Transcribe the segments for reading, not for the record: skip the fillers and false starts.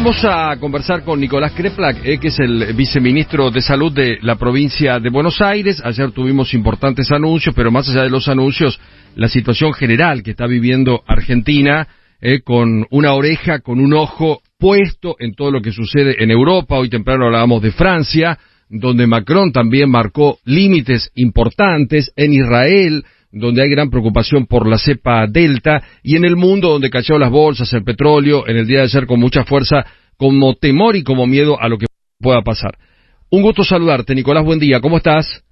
Vamos a conversar con Nicolás Kreplak, que es el viceministro de Salud de la provincia de Buenos Aires. Ayer tuvimos importantes anuncios, pero más allá de los anuncios, la situación general que está viviendo Argentina, con una oreja, con un ojo puesto en todo lo que sucede en Europa. Hoy temprano hablábamos de Francia, donde Macron también marcó límites importantes, en Israel, donde hay gran preocupación por la cepa Delta, y en el mundo donde cayó las bolsas, el petróleo, en el día de ayer con mucha fuerza, como temor y como miedo a lo que pueda pasar. Un gusto saludarte, Nicolás, buen día, ¿cómo estás?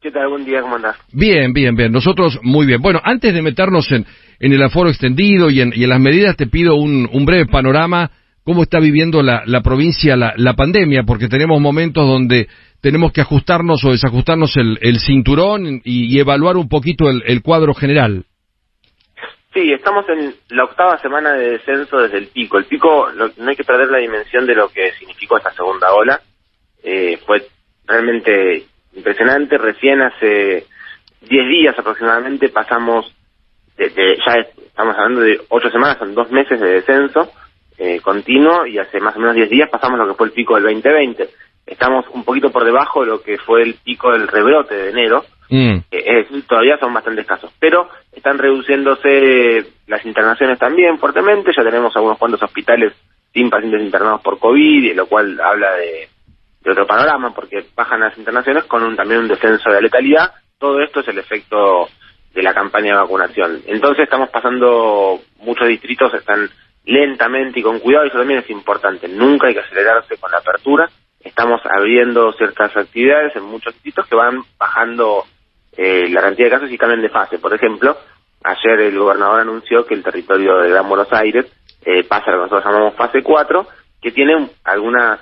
¿Qué tal? Buen día, ¿cómo andás? Bien, nosotros muy bien. Bueno, antes de meternos en el aforo extendido y en las medidas, te pido un breve panorama, cómo está viviendo la provincia la pandemia, porque tenemos momentos donde tenemos que ajustarnos o desajustarnos el cinturón y evaluar un poquito el cuadro general. Sí, estamos en la 8ª semana de descenso desde el pico. El pico, no hay que perder la dimensión de lo que significó esta segunda ola. Fue realmente impresionante. Recién hace 10 días aproximadamente pasamos, ya estamos hablando de 8 semanas, son 2 meses de descenso continuo, y hace más o menos 10 días pasamos lo que fue el pico del 2020. Estamos un poquito por debajo de lo que fue el pico del rebrote de enero, es decir, todavía son bastantes casos, pero están reduciéndose las internaciones también fuertemente. Ya tenemos algunos cuantos hospitales sin pacientes internados por COVID, lo cual habla de otro panorama, porque bajan las internaciones con también un descenso de letalidad. Todo esto es el efecto de la campaña de vacunación. Entonces estamos pasando, muchos distritos están lentamente y con cuidado, y eso también es importante. Nunca hay que acelerarse con la apertura. Estamos abriendo ciertas actividades en muchos distritos que van bajando la cantidad de casos y cambian de fase. Por ejemplo, ayer el gobernador anunció que el territorio de Gran Buenos Aires pasa a lo que nosotros llamamos fase 4, que tiene algunas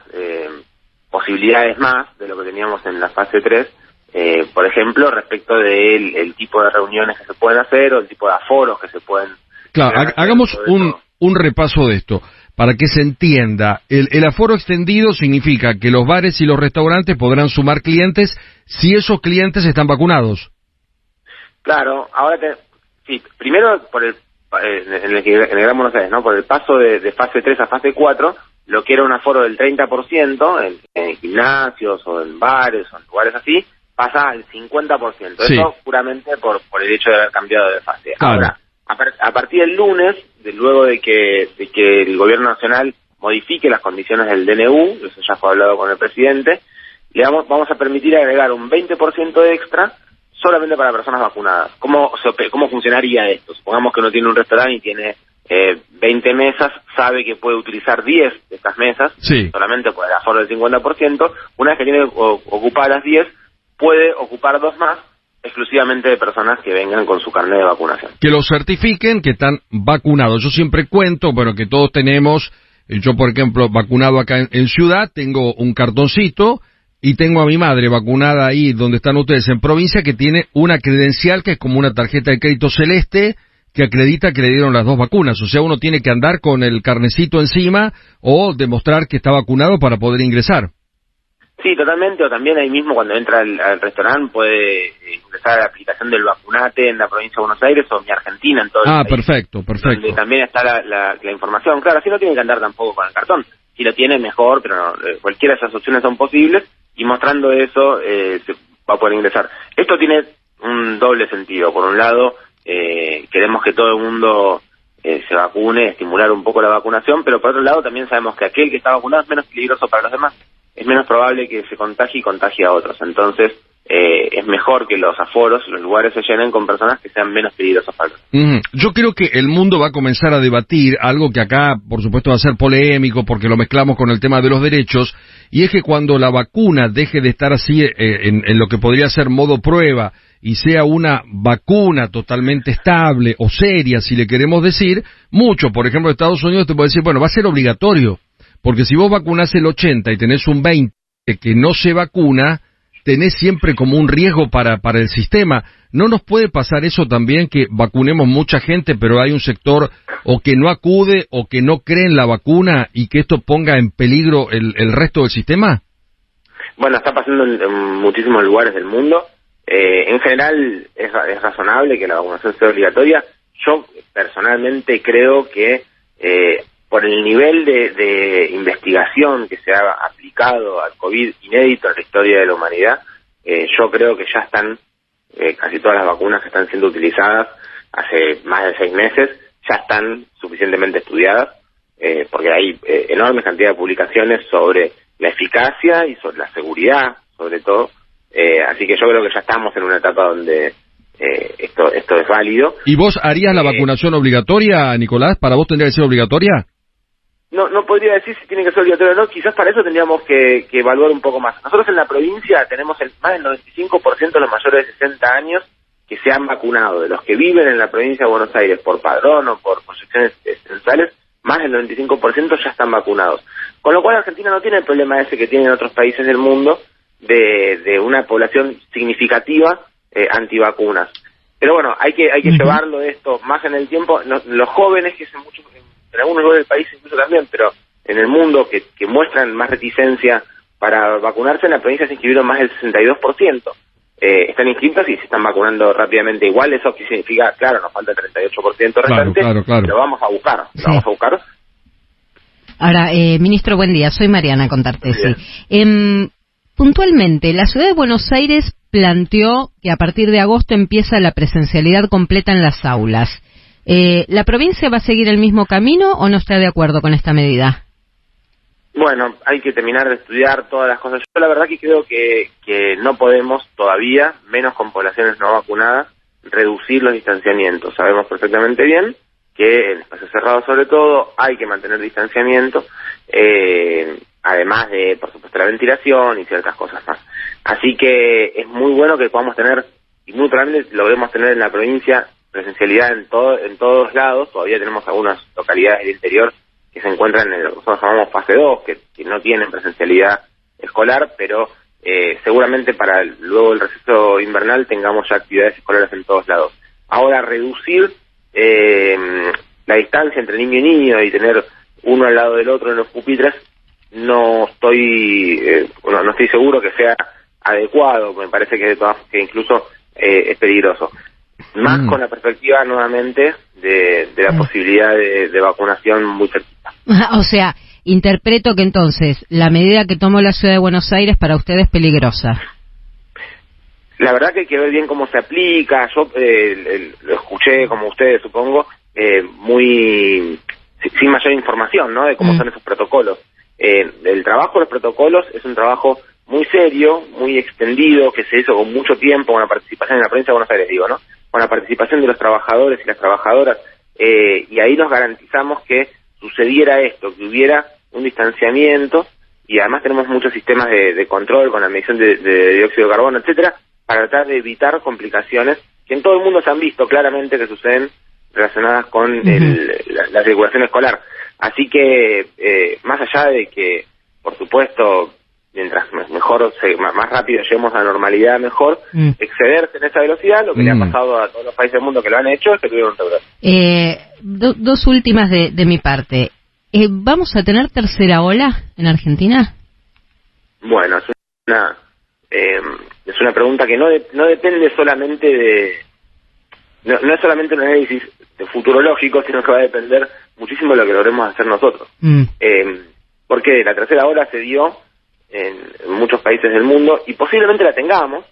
posibilidades más de lo que teníamos en la fase 3, por ejemplo, respecto del tipo de reuniones que se pueden hacer o el tipo de aforos que se pueden... Claro, hagamos un repaso de esto. Para que se entienda, el aforo extendido significa que los bares y los restaurantes podrán sumar clientes si esos clientes están vacunados. Claro, ahora sí, primero por en el Gran Buenos Aires, ¿no? Por el paso de fase 3 a fase 4, lo que era un aforo del 30% en gimnasios o en bares o en lugares así, pasa al 50%. Sí. Eso puramente por el hecho de haber cambiado de fase. Claro. Ahora, a partir del lunes, luego de que el gobierno nacional modifique las condiciones del DNU, eso ya fue hablado con el presidente, vamos a permitir agregar un 20% extra solamente para personas vacunadas. ¿Cómo funcionaría esto? Supongamos que uno tiene un restaurante y tiene 20 mesas, sabe que puede utilizar 10 de estas mesas, sí, solamente por el aforo del 50%. Una vez que tiene ocupadas las 10, puede ocupar 2 más, exclusivamente de personas que vengan con su carnet de vacunación. Que lo certifiquen que están vacunados. Yo siempre cuento, bueno, que todos tenemos, yo por ejemplo, vacunado acá en Ciudad, tengo un cartoncito, y tengo a mi madre vacunada ahí donde están ustedes en provincia, que tiene una credencial que es como una tarjeta de crédito celeste, que acredita que le dieron las 2 vacunas. O sea, uno tiene que andar con el carnecito encima o demostrar que está vacunado para poder ingresar. Sí, totalmente, o también ahí mismo cuando entra al restaurante puede ingresar a la aplicación del Vacunate en la provincia de Buenos Aires o Mi Argentina en todo el país. Perfecto. Donde también está la información. Claro, así no tiene que andar tampoco con el cartón. Si lo tiene, mejor, pero no, cualquiera de esas opciones son posibles, y mostrando eso se va a poder ingresar. Esto tiene un doble sentido. Por un lado, queremos que todo el mundo se vacune, estimular un poco la vacunación, pero por otro lado también sabemos que aquel que está vacunado es menos peligroso para los demás. Es menos probable que se contagie y contagie a otros. Entonces, es mejor que los aforos, los lugares se llenen con personas que sean menos peligrosas para otros. Yo creo que el mundo va a comenzar a debatir algo que acá, por supuesto, va a ser polémico porque lo mezclamos con el tema de los derechos, y es que cuando la vacuna deje de estar así en lo que podría ser modo prueba y sea una vacuna totalmente estable o seria, si le queremos decir, mucho, por ejemplo, Estados Unidos te puede decir, bueno, va a ser obligatorio. Porque si vos vacunás el 80 y tenés un 20 que no se vacuna, tenés siempre como un riesgo para el sistema. ¿No nos puede pasar eso también, que vacunemos mucha gente, pero hay un sector o que no acude o que no cree en la vacuna y que esto ponga en peligro el resto del sistema? Bueno, está pasando en muchísimos lugares del mundo. En general es razonable que la vacunación sea obligatoria. Yo personalmente creo que por el nivel de investigación que se ha aplicado al COVID inédito en la historia de la humanidad, yo creo que ya están casi todas las vacunas que están siendo utilizadas hace más de 6 meses, ya están suficientemente estudiadas, porque hay enormes cantidades de publicaciones sobre la eficacia y sobre la seguridad, sobre todo, así que yo creo que ya estamos en una etapa donde esto es válido. ¿Y vos harías la vacunación obligatoria, Nicolás? ¿Para vos tendría que ser obligatoria? No podría decir si tiene que ser obligatorio o no, quizás para eso tendríamos que evaluar un poco más. Nosotros en la provincia tenemos más del 95% de los mayores de 60 años que se han vacunado. De los que viven en la provincia de Buenos Aires por padrón o por proyecciones censales, más del 95% ya están vacunados. Con lo cual Argentina no tiene el problema ese que tienen otros países del mundo de una población significativa antivacunas. Pero bueno, hay que llevarlo esto más en el tiempo. Los jóvenes, que son muchos, en algunos lugares del país incluso también, pero en el mundo que muestran más reticencia para vacunarse, en la provincia se inscribieron más del 62%. Están inscritos y se están vacunando rápidamente. Igual eso que significa, claro, nos falta el 38% restante, claro. Lo vamos a buscar, Sí. lo vamos a buscar. Ahora, ministro, buen día, soy Mariana Contartesi. Puntualmente, la ciudad de Buenos Aires planteó que a partir de agosto empieza la presencialidad completa en las aulas. ¿La provincia va a seguir el mismo camino o no está de acuerdo con esta medida? Bueno, hay que terminar de estudiar todas las cosas. Yo la verdad que creo que no podemos todavía, menos con poblaciones no vacunadas, reducir los distanciamientos. Sabemos perfectamente bien que en espacios cerrados sobre todo hay que mantener distanciamiento, además de, por supuesto, la ventilación y ciertas cosas más. Así que es muy bueno que podamos tener, y muy probablemente logremos tener en la provincia presencialidad en todos lados. Todavía tenemos algunas localidades del interior que se encuentran en lo que nosotros llamamos fase 2, que no tienen presencialidad escolar, pero seguramente para luego el receso invernal tengamos ya actividades escolares en todos lados. Ahora, reducir la distancia entre niño y niño y tener uno al lado del otro en los pupitres, no estoy seguro que sea adecuado. Me parece que incluso es peligroso. Más con la perspectiva nuevamente de la posibilidad de vacunación muy cerquita. O sea, interpreto que entonces la medida que tomó la ciudad de Buenos Aires para usted es peligrosa. La verdad que hay que ver bien cómo se aplica. Yo lo escuché, como ustedes supongo, sin mayor información, ¿no?, de cómo son esos protocolos. El trabajo de los protocolos es un trabajo muy serio, muy extendido, que se hizo con mucho tiempo, con la participación en la provincia de Buenos Aires, digo, ¿no?, con la participación de los trabajadores y las trabajadoras, y ahí nos garantizamos que sucediera esto, que hubiera un distanciamiento, y además tenemos muchos sistemas de control con la medición de dióxido de carbono, etcétera, para tratar de evitar complicaciones que en todo el mundo se han visto claramente que suceden relacionadas con la circulación escolar. Así que, más allá de que, por supuesto, mientras mejor, más rápido lleguemos a la normalidad, mejor, excederse en esa velocidad, lo que le ha pasado a todos los países del mundo que lo han hecho es que tuvieron un rebrote. Dos últimas de mi parte. ¿Vamos a tener tercera ola en Argentina? Bueno, es una pregunta que no depende solamente de... No es solamente un análisis futurológico, sino que va a depender muchísimo de lo que logremos hacer nosotros. Porque la tercera ola se dio en muchos países del mundo, y posiblemente la tengamos,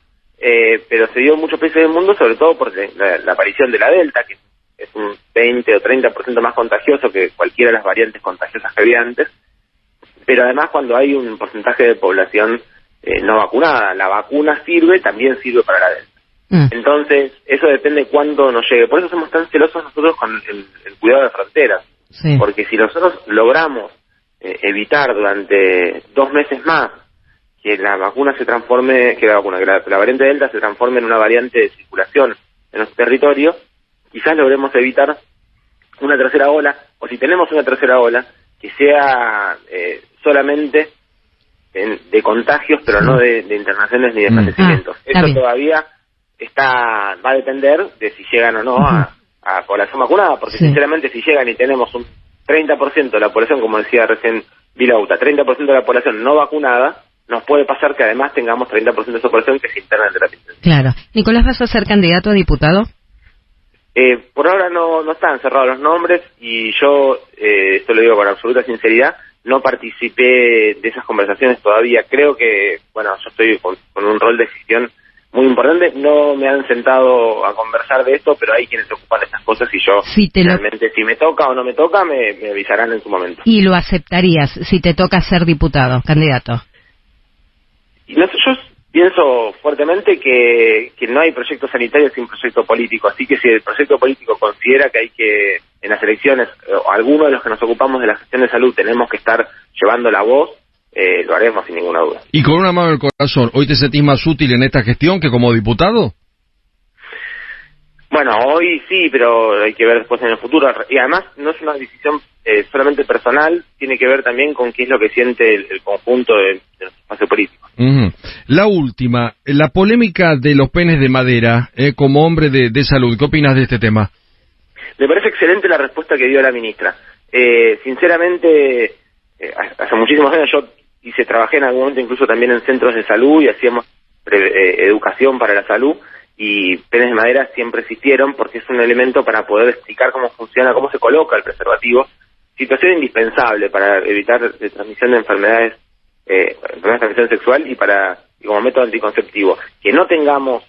pero se dio en muchos países del mundo, sobre todo por la aparición de la Delta, que es un 20 o 30% más contagioso que cualquiera de las variantes contagiosas que había antes, pero además cuando hay un porcentaje de población no vacunada. La vacuna también sirve para la Delta. Entonces, eso depende de cuándo nos llegue. Por eso somos tan celosos nosotros con el cuidado de fronteras. Sí. Porque si nosotros logramos evitar durante 2 meses más que la vacuna se transforme, que la variante Delta se transforme en una variante de circulación en nuestro territorio, quizás logremos evitar una tercera ola, o si tenemos una tercera ola, que sea solamente de contagios, pero no de internaciones ni de fallecimientos. Eso todavía va a depender de si llegan o no a población vacunada, porque sinceramente si llegan y tenemos un 30% de la población, como decía recién Vilauta, 30% de la población no vacunada, nos puede pasar que además tengamos 30% de esa población que se interna en terapia intensiva. Claro. Nicolás, ¿vas a ser candidato a diputado? Por ahora no están cerrados los nombres y yo, esto lo digo con absoluta sinceridad, no participé de esas conversaciones todavía. Creo que, bueno, yo estoy con un rol de gestión muy importante. No me han sentado a conversar de esto, pero hay quienes se ocupan de estas cosas y yo realmente, si me toca o no me toca, me avisarán en su momento. ¿Y lo aceptarías si te toca ser diputado, candidato? Y yo pienso fuertemente que no hay proyecto sanitario sin proyecto político, así que si el proyecto político considera que hay que, en las elecciones, o alguno de los que nos ocupamos de la gestión de salud tenemos que estar llevando la voz, lo haremos sin ninguna duda. Y con una mano en el corazón, ¿hoy te sentís más útil en esta gestión que como diputado? Bueno, hoy sí, pero hay que ver después en el futuro. Y además no es una decisión solamente personal, tiene que ver también con qué es lo que siente el conjunto de nuestro espacio político. Uh-huh. La última, la polémica de los penes de madera, como hombre de salud, ¿qué opinas de este tema? Me parece excelente la respuesta que dio la ministra. Sinceramente, hace muchísimos años yo trabajé en algún momento incluso también en centros de salud y hacíamos educación para la salud, y penes de madera siempre existieron porque es un elemento para poder explicar cómo funciona, cómo se coloca el preservativo, situación indispensable para evitar la transmisión de enfermedades de transmisión sexual y como método anticonceptivo. Que no tengamos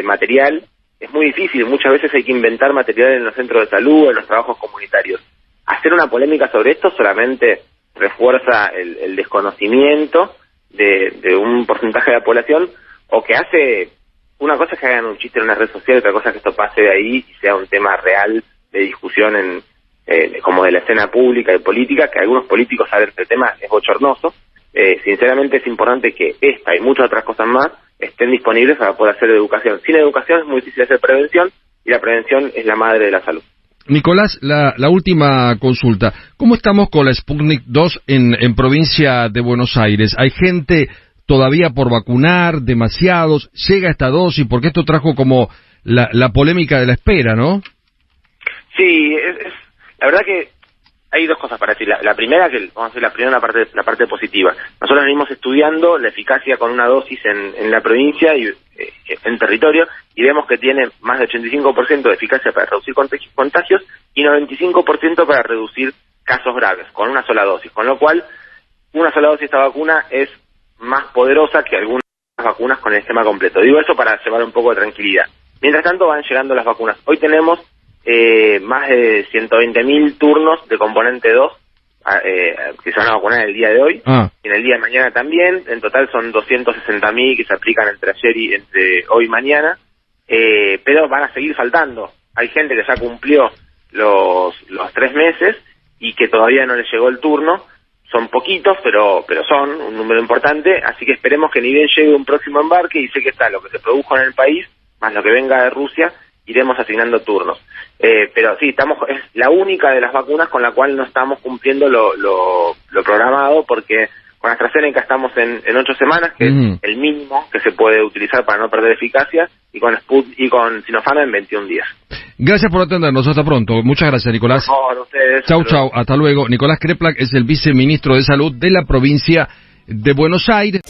material es muy difícil, muchas veces hay que inventar material en los centros de salud, en los trabajos comunitarios. Hacer una polémica sobre esto solamente refuerza el desconocimiento de un porcentaje de la población, o que hace, una cosa es que hagan un chiste en una red social, otra cosa es que esto pase de ahí y sea un tema real de discusión como de la escena pública y política, que algunos políticos saben que el tema es bochornoso. Sinceramente es importante que esta y muchas otras cosas más estén disponibles para poder hacer educación. Sin educación es muy difícil hacer prevención, y la prevención es la madre de la salud. Nicolás, la última consulta. ¿Cómo estamos con la Sputnik 2 en provincia de Buenos Aires? ¿Hay gente todavía por vacunar? ¿Demasiados? ¿Llega esta dosis? Porque esto trajo como la polémica de la espera, ¿no? Sí, la verdad que hay dos cosas para decir. La primera, que vamos a decir la parte positiva. Nosotros venimos estudiando la eficacia con una dosis en la provincia y en territorio, y vemos que tiene más de 85% de eficacia para reducir contagios y 95% para reducir casos graves, con una sola dosis. Con lo cual, una sola dosis de esta vacuna es más poderosa que algunas vacunas con el esquema completo. Digo eso para llevar un poco de tranquilidad. Mientras tanto, van llegando las vacunas. Hoy tenemos más de 120.000 turnos de componente 2 que se van a vacunar el día de hoy, y en el día de mañana también. En total son 260.000 que se aplican entre hoy y mañana, pero van a seguir faltando. Hay gente que ya cumplió los 3 meses y que todavía no les llegó el turno. Son poquitos, pero son un número importante, así que esperemos que ni bien llegue un próximo embarque y sé que está lo que se produjo en el país, más lo que venga de Rusia, iremos asignando turnos. Pero sí, es la única de las vacunas con la cual no estamos cumpliendo lo programado, porque con AstraZeneca estamos en 8 semanas, que es el mínimo que se puede utilizar para no perder eficacia, y con Sinopharm en 21 días. Gracias por atendernos, hasta pronto. Muchas gracias, Nicolás. Por favor, ustedes. Chau, hasta luego. Nicolás Kreplak es el viceministro de Salud de la provincia de Buenos Aires.